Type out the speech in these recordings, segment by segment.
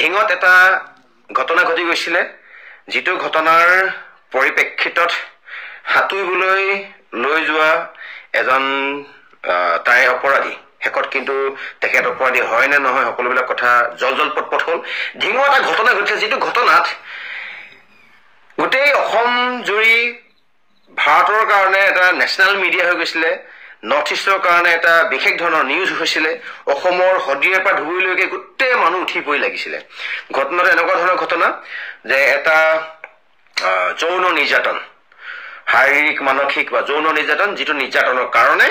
ঢিঙত এটা ঘটনা ঘটি গৈছিলে যেটো ঘটনাৰ পৰিপ্ৰেক্ষিতত হাতুইবলৈ লৈ যোৱা এজন তাই অপৰাধী হেকত কিন্তু তেখেত অপৰাধী হয় নে নহয় সকলোবিলাক কথা জল পটপট হল ঢিঙত এটা ঘটনা ঘটিছে যেটো ঘটনাত গোটেই অসম জুৰি ভাৰতৰ কাৰণে এটা নেশনাল মিডিয়া হৈ গৈছিলে নৰ্থ ইষ্টৰ কাৰণে এটা বিশেষ ধৰণৰ নিউজ হৈছিলে অসমৰ হদিয়াৰ পৰা ধুইলৈকে গোটেই মানুহ উঠি পৰি লাগিছিলে ঘটনাটো এনেকুৱা ধৰণৰ ঘটনা যে এটা যৌন নিৰ্যাতন শাৰীৰিক মানসিক বা যৌন নিৰ্যাতন যেটো নিৰ্যাতনৰ কাৰণে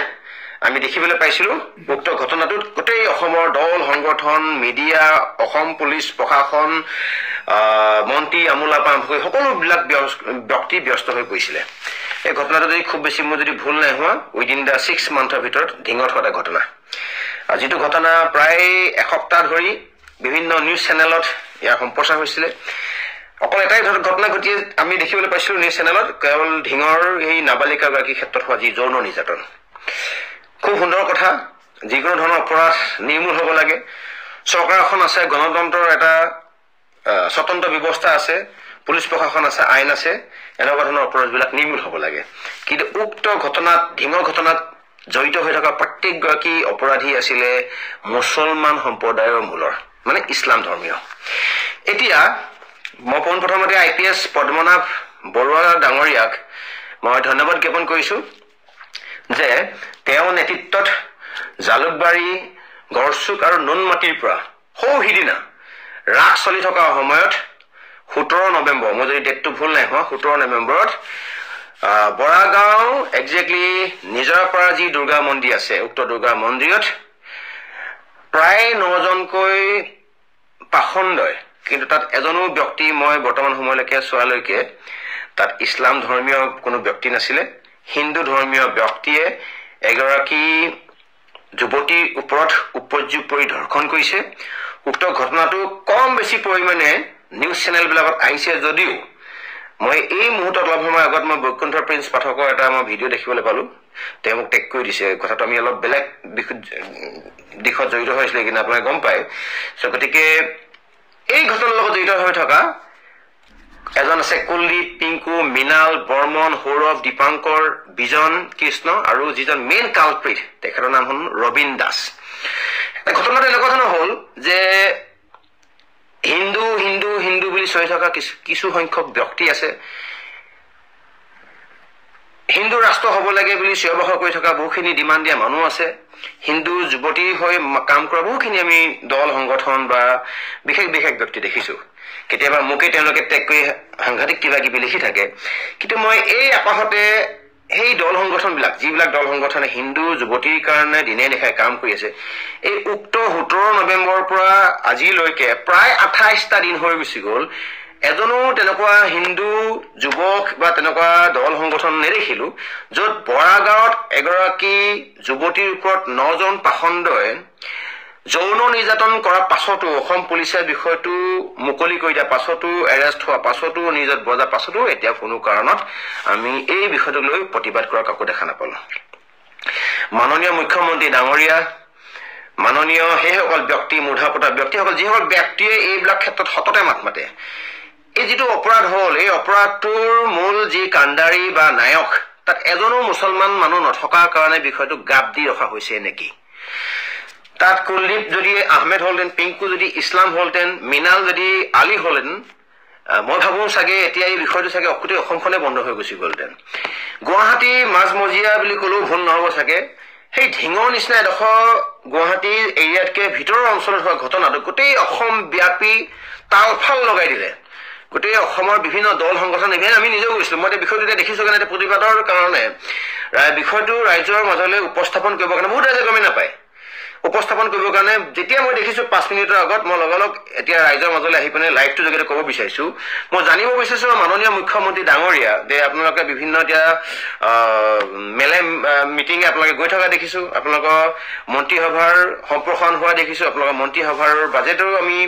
আমি দেখিবলৈ পাইছিলো উক্ত ঘটনাটোত গোটেই অসমৰ দল সংগঠন মিডিয়া অসম পুলিচ প্ৰশাসন মন্ত্ৰী আমোলা পাম্পকৈ সকলোবিলাক ব্যক্তি ব্যস্ত হৈ পৰিছিলে এই ঘটনাটো যদি খুব বেছি মই যদি ভুল নাই হোৱা উইদিন দা 6 মান্থৰ ভিতৰত ঢিঙত হোৱা ঘটনা যেটো ঘটনা প্ৰায় এসপ্তাহ ধৰি বিভিন্ন নিউজ চেনেলত ইয়াৰ সম্প্ৰচাৰ হৈছিলে অকল এটাই ঘটনা ঘটি আমি দেখিবলৈ পাইছিলো নিউজ চেনেলত কেৱল ঢিঙৰ এই নাবালিকাগৰাকীৰ ক্ষেত্ৰত হোৱা যি যৌন নিৰ্যাতন খুব সুন্দৰ কথা যিকোনো ধৰণৰ অপৰাধ নিৰ্মূল হ'ব লাগে চৰকাৰ এখন আছে গণতন্ত্ৰৰ এটা স্বতন্ত্ৰ ব্যৱস্থা আছে পুলিচ প্ৰশাসন আছে আইন আছে এনেকুৱা ধৰণৰ অপৰাধবিলাক নিৰ্মূল হ'ব লাগে কিন্তু উক্ত ঘটনাত ঢিঙৰ ঘটনাত জড়িত হৈ থকা প্ৰত্যেকগৰাকী অপৰাধী আছিলে মুছলমান সম্প্ৰদায়ৰ মূলৰ মানে ইছলাম ধৰ্মীয় এতিয়া মই প্ৰথমতে আইপিএছ পদ্মনাভ বৰুৱা ডাঙৰীয়াক মই ধন্যবাদ জ্ঞাপন কৰিছো যে তেওঁ নেতৃত্বত জালুকবাৰী গড়চুক আৰু নুনমাটিৰ পৰা সৌহিদিনা ৰাগ চলি থকা সময়ত 17 নৱেম্বৰ মই যদি ডেটটো ভুল নাই হোৱা 17 নৱেম্বৰত বৰাগাঁও এক্সাক্টলি নিজৰাপাৰা যি দুৰ্গা মন্দিৰ আছে উক্ত দুৰ্গা মন্দিৰত প্ৰায় 9 জনকৈ পাখণ্ডয় কিন্তু তাত এজনো ব্যক্তি মই বৰ্তমান সময়লৈকে চোৱালৈকে তাত ইছলাম ধৰ্মীয় কোনো ব্যক্তি নাছিলে হিন্দু ধৰ্মীয় ব্যক্তিয়ে এগৰাকী যুৱতীৰ ওপৰত উপযোগ কৰি ধৰ্ষণ কৰিছে উক্ত ঘটনাটো কম বেছি পৰিমাণে নিউজ চেনেলবিলাকত আহিছে যদিও মই এই মুহূৰ্তত অলপ সময় আগত মই বৈকুণ্ঠ প্ৰিন্স পাঠকৰ এটা মই ভিডিঅ' দেখিবলৈ পালো তেওঁ মোক টেগ কৰি দিছে কথাটো আমি অলপ বেলেগ দিশত জড়িত হৈছিলে কিন্তু আপোনালোকে গম পায় গতিকে এই ঘটনাৰ লগত জড়িত হৈ থকা এজন আছে কুলদীপ পিংকু মিনাল বৰ্মন সৌৰভ দীপাংকৰ বিজন কৃষ্ণ আৰু যিজন মেইন কালপ্ৰিট তেখেতৰ নাম হ'ল ৰবীন দাস ঘটনাটো এনেকুৱা ধৰণৰ হ'ল যে হিন্দু হিন্দু হিন্দু বুলি চলি থকা কিছু সংখ্যক ব্যক্তি আছে হিন্দু ৰাষ্ট্ৰ হ'ব লাগে বুলি চিঞৰ-বাখৰ কৰি থকা বহুখিনি ডিমাণ্ড দিয়া মানুহ আছে হিন্দু যুৱতী হৈ কাম কৰা বহুখিনি আমি দল সংগঠন বা বিশেষ ব্যক্তি দেখিছো কেতিয়াবা মোকে তেওঁলোকে টেগ কৰি সাংঘাতিক কিবা কিবি লিখি থাকে কিন্তু মই এই আপাহতে সেই দল সংগঠনবিলাক যিবিলাক দল সংগঠনে হিন্দু যুৱতীৰ কাৰণে দিনে নিশাই কাম কৰি আছে এই উক্ত 17 নৱেম্বৰৰ পৰা আজিলৈকে প্ৰায় 28টা দিন হৈ গুচি গ'ল এজনো তেনেকুৱা হিন্দু যুৱক বা তেনেকুৱা দল সংগঠন নেদেখিলো য'ত বৰাগাঁৱত এগৰাকী যুৱতীৰ ওপৰত 9 জন পাখণ্ডই যৌন নিৰ্যাতন কৰাৰ পাছতো অসম পুলিচে বিষয়টো মুকলি কৰি দিয়া পাছতো এৰেষ্ট হোৱা পাছতো নিৰ্যাতন বজাৰ পাছতো এতিয়া কোনো কাৰণত আমি এই বিষয়টো লৈ প্ৰতিবাদ কৰা কাকো দেখা নাপালো মাননীয় মুখ্যমন্ত্ৰী ডাঙৰীয়া মাননীয় সেইসকল ব্যক্তি মুধাপতা ব্যক্তিসকল যিসকল ব্যক্তিয়ে এইবিলাক ক্ষেত্ৰত সততে মাত মাতে এই যেটো অপৰাধ হ'ল এই অপৰাধটোৰ মূল যি কাণ্ডাৰী বা নায়ক তাত এজনো মুছলমান মানুহ নথকাৰ কাৰণে বিষয়টো গাপ দি ৰখা হৈছে নেকি তাত কুলদীপ যদি আহমেদ হলতেন পিংকু যদি ইছলাম হলতেন মিনাল যদি আলী হলতেন মই ভাবো চাগে এতিয়া এই বিষয়টো চাগে গোটেই অসমখনে বন্ধ হৈ গুচি গ'লতেন গুৱাহাটী মাজমজিয়া বুলি ক'লেও ভুল নহ'ব চাগে সেই ঢিঙৰ নিচিনা এডোখৰ গুৱাহাটীৰ এৰিয়াতকে ভিতৰৰ অঞ্চলত হোৱা ঘটনাটো গোটেই অসম ব্যাপী তালফাল লগাই দিলে গোটেই অসমৰ বিভিন্ন দল সংগঠন ইভেন আমি নিজেও গৈছিলোঁ মই এই বিষয়টো দেখিছোঁ কাৰণে প্ৰতিবাদৰ কাৰণে বিষয়টো ৰাইজৰ মাজলৈ উপস্থাপন কৰিবৰ কাৰণে বহুত ৰাইজে গমেই নাপায় উপস্থাপন কৰিবৰ কাৰণে যেতিয়া মই দেখিছোঁ 5 মিনিটৰ আগত মই লগালগ এতিয়া ৰাইজৰ মাজলৈ আহি পিনে লাইভটো যোগেদি ক'ব বিচাৰিছোঁ মই জানিব বিচাৰিছোঁ মাননীয় মুখ্যমন্ত্ৰী ডাঙৰীয়া যে আপোনালোকে বিভিন্ন এতিয়া মেলে মিটিঙে আপোনালোকে গৈ থকা দেখিছোঁ আপোনালোকৰ মন্ত্ৰীসভাৰ সম্প্ৰসাৰণ হোৱা দেখিছোঁ আপোনালোকৰ মন্ত্ৰীসভাৰ বাজেটৰো আমি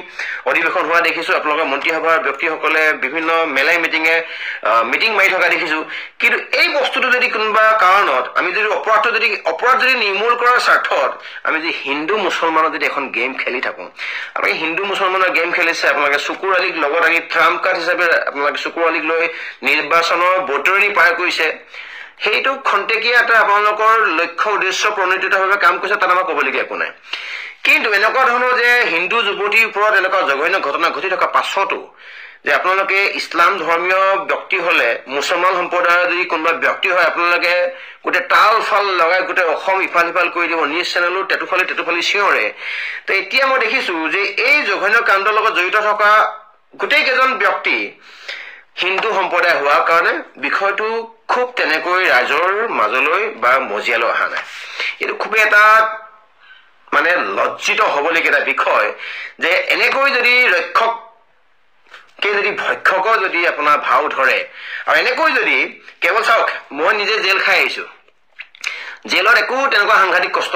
অধিৱেশন হোৱা দেখিছোঁ আপোনালোকৰ মন্ত্ৰীসভাৰ ব্যক্তিসকলে বিভিন্ন মেলে মিটিঙে মিটিং মাৰি থকা দেখিছোঁ কিন্তু এই বস্তুটো যদি কোনোবা কাৰণত আমি যদি অপৰাধ যদি নিৰ্মূল কৰাৰ স্বাৰ্থত আমি যদি হিন্দু মুছলমানৰ যদি এখন গেম খেলি থাকোঁ আপোনালোকে হিন্দু মুছলমানৰ গেম খেলিছে আপোনালোকে চকুৰ আলিক লগত আনি ট্ৰাম্প কাৰ্ড হিচাপে আপোনালোকে চকুৰ আলিক লৈ নিৰ্বাচনৰ বতৰণি পাৰ কৰিছে সেইটো খন্তেকীয়া এটা আপোনালোকৰ লক্ষ্য উদ্দেশ্য প্ৰণোদিতভাৱে কাম কৰিছে তাত আমাৰ ক'বলগীয়া একো নাই কিন্তু এনেকুৱা ধৰণৰ যে হিন্দু যুৱতীৰ ওপৰত এনেকুৱা জঘন্য ঘটনা ঘটি থকা পাছতো যে আপোনালোকে ইছলাম ধৰ্মীয় ব্যক্তি হলে মুছলমান সম্প্ৰদায়ৰ যদি কোনোবা ব্যক্তি হয় আপোনালোকে গোটেই তাল ফাল লগাই গোটেই অসম ইফাল সিফাল কৰি দিব নিউজ চেনেলো তেতুফালি চিঞৰে তো এতিয়া মই দেখিছো যে এই জঘন্য কাণ্ডৰ লগত জড়িত থকা গোটেই কেইজন ব্যক্তি হিন্দু সম্প্ৰদায় হোৱাৰ কাৰণে বিষয়টো খুব তেনেকৈ ৰাইজৰ মাজলৈ বা মজিয়ালৈ অহা নাই এইটো খুব এটা মানে লজ্জিত হ'বলগীয়া এটা বিষয় যে এনেকৈ যদি ৰক্ষক যদি ভক্ষকৰ যদি আপোনাৰ ভাও ধৰে আৰু এনেকৈ যদি কেৱল চাওক মই নিজে জেল খাই আহিছো জেলত একো তেনেকুৱা সাংঘাতিক কষ্ট